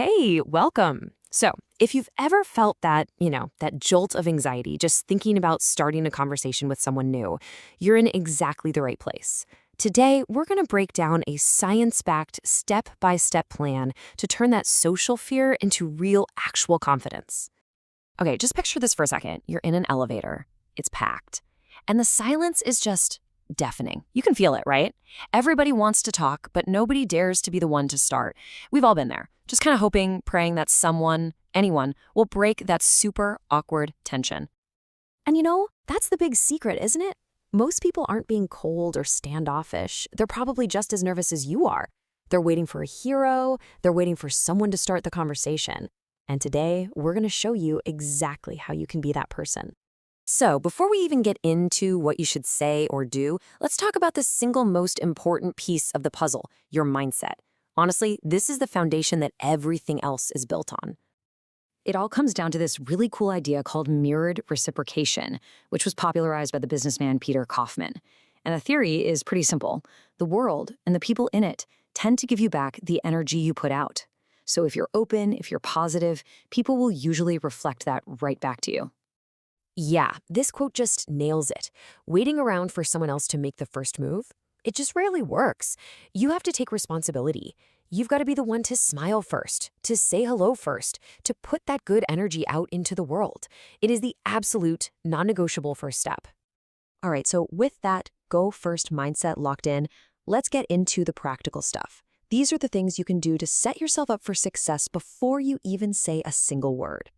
Hey, welcome. So, if you've ever felt that jolt of anxiety just thinking about starting a conversation with someone new, you're in exactly the right place. Today, we're going to break down a science backed, step by step plan to turn that social fear into real, actual confidence. Okay, just picture this for a second. You're in an elevator, it's packed, and the silence is just deafening. You can feel it, right? Everybody wants to talk, but nobody dares to be the one to start. We've all been there, just kind of hoping, praying that someone, anyone, will break that super awkward tension. And that's the big secret, isn't it? Most people aren't being cold or standoffish. They're probably just as nervous as you are. They're waiting for a hero. They're waiting for someone to start the conversation. And today, we're going to show you exactly how you can be that person. So, before we even get into what you should say or do, let's talk about the single most important piece of the puzzle, your mindset. Honestly, this is the foundation that everything else is built on. It all comes down to this really cool idea called mirrored reciprocation, which was popularized by the businessman Peter Kaufman. And the theory is pretty simple. The world and the people in it tend to give you back the energy you put out. So if you're open, if you're positive, people will usually reflect that right back to you. Yeah, this quote just nails it. Waiting around for someone else to make the first move? It just rarely works. You have to take responsibility. You've got to be the one to smile first, to say hello first, to put that good energy out into the world. It is the absolute, non-negotiable first step. All right, so with that go first mindset locked in, let's get into the practical stuff. These are the things you can do to set yourself up for success before you even say a single word.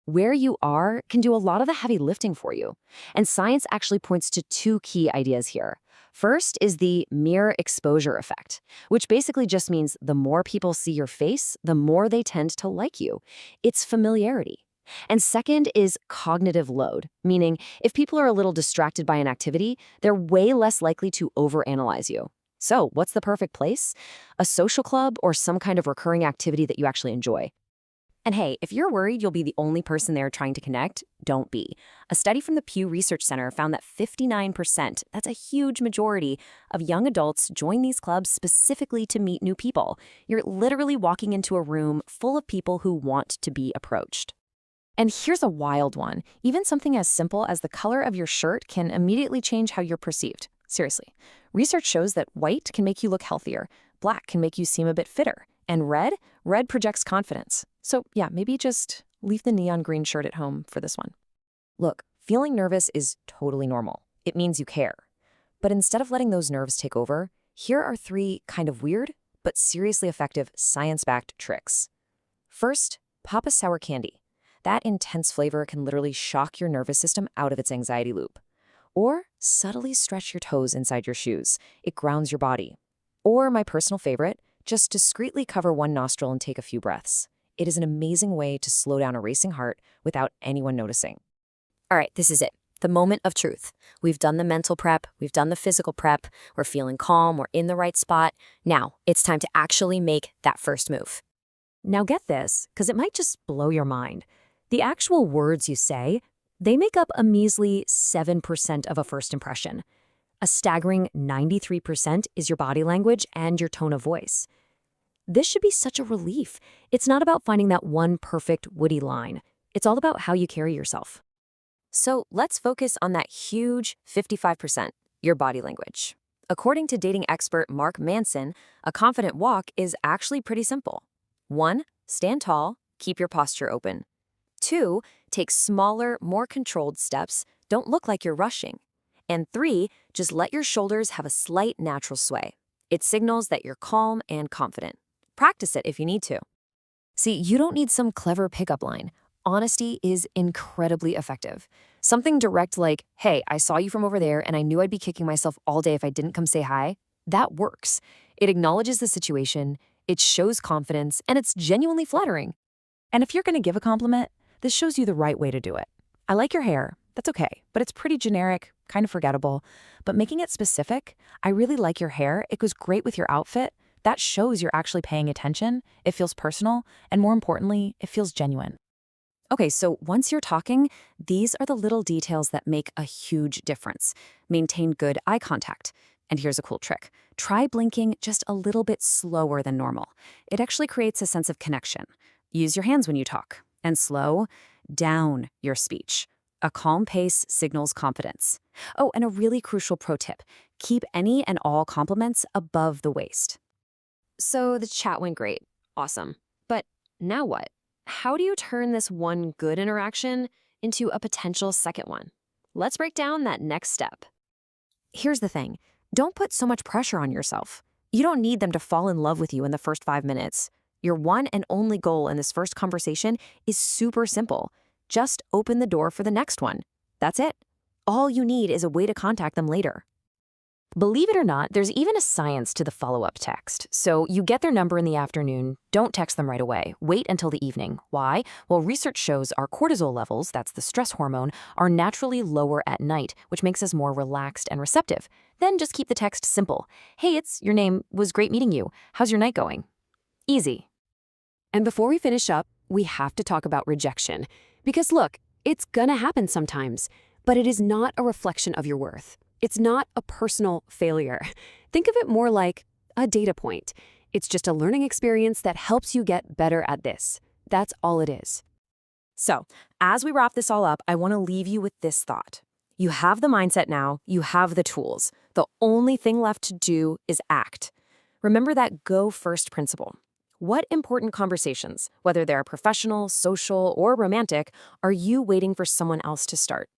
Where you are can do a lot of the heavy lifting for you. And science actually points to two key ideas here. First is the mere exposure effect, which basically just means the more people see your face, the more they tend to like you. It's familiarity. And second is cognitive load, meaning if people are a little distracted by an activity, they're way less likely to overanalyze you. So what's the perfect place? A social club or some kind of recurring activity that you actually enjoy. And hey, if you're worried you'll be the only person there trying to connect, don't be. A study from the Pew Research Center found that 59%, that's a huge majority, of young adults join these clubs specifically to meet new people. You're literally walking into a room full of people who want to be approached. And here's a wild one. Even something as simple as the color of your shirt can immediately change how you're perceived. Seriously. Research shows that white can make you look healthier, black can make you seem a bit fitter, and red projects confidence. So yeah, maybe just leave the neon green shirt at home for this one. Look, feeling nervous is totally normal. It means you care. But instead of letting those nerves take over, here are three kind of weird, but seriously effective science-backed tricks. First, pop a sour candy. That intense flavor can literally shock your nervous system out of its anxiety loop. Or subtly stretch your toes inside your shoes. It grounds your body. Or my personal favorite, just discreetly cover one nostril and take a few breaths. It is an amazing way to slow down a racing heart without anyone noticing. All right, this is it. The moment of truth. We've done the mental prep, we've done the physical prep, we're feeling calm, we're in the right spot. Now, it's time to actually make that first move. Now get this, because it might just blow your mind. The actual words you say, they make up a measly 7% of a first impression. A staggering 93% is your body language and your tone of voice. This should be such a relief. It's not about finding that one perfect witty line. It's all about how you carry yourself. So let's focus on that huge 55%, your body language. According to dating expert Mark Manson, a confident walk is actually pretty simple. 1, stand tall, keep your posture open. 2, take smaller, more controlled steps, don't look like you're rushing. And 3, just let your shoulders have a slight natural sway. It signals that you're calm and confident. Practice it if you need to. See, you don't need some clever pickup line. Honesty is incredibly effective. Something direct like, hey, I saw you from over there and I knew I'd be kicking myself all day if I didn't come say hi. That works. It acknowledges the situation, it shows confidence, and it's genuinely flattering. And if you're going to give a compliment, this shows you the right way to do it. I like your hair. That's okay, but it's pretty generic, kind of forgettable. But making it specific, I really like your hair. It goes great with your outfit. That shows you're actually paying attention, it feels personal, and more importantly, it feels genuine. Okay, so once you're talking, these are the little details that make a huge difference. Maintain good eye contact. And here's a cool trick. try blinking just a little bit slower than normal. It actually creates a sense of connection. Use your hands when you talk. And slow down your speech. A calm pace signals confidence. Oh, and a really crucial pro tip. Keep any and all compliments above the waist. So the chat went great. Awesome. But now what? How do you turn this one good interaction into a potential second one? Let's break down that next step. Here's the thing. Don't put so much pressure on yourself. You don't need them to fall in love with you in the first 5 minutes. Your one and only goal in this first conversation is super simple. Just open the door for the next one. That's it. All you need is a way to contact them later. Believe it or not, there's even a science to the follow-up text. So you get their number in the afternoon, don't text them right away. Wait until the evening. Why? Well, research shows our cortisol levels, that's the stress hormone, are naturally lower at night, which makes us more relaxed and receptive. Then just keep the text simple. Hey, it's your name. Was great meeting you. How's your night going? Easy. And before we finish up, we have to talk about rejection. Because look, it's gonna happen sometimes, but it is not a reflection of your worth. It's not a personal failure. Think of it more like a data point. It's just a learning experience that helps you get better at this. That's all it is. So, as we wrap this all up, I want to leave you with this thought. You have the mindset now, you have the tools. The only thing left to do is act. Remember that go first principle. What important conversations, whether they're professional, social, or romantic, are you waiting for someone else to start?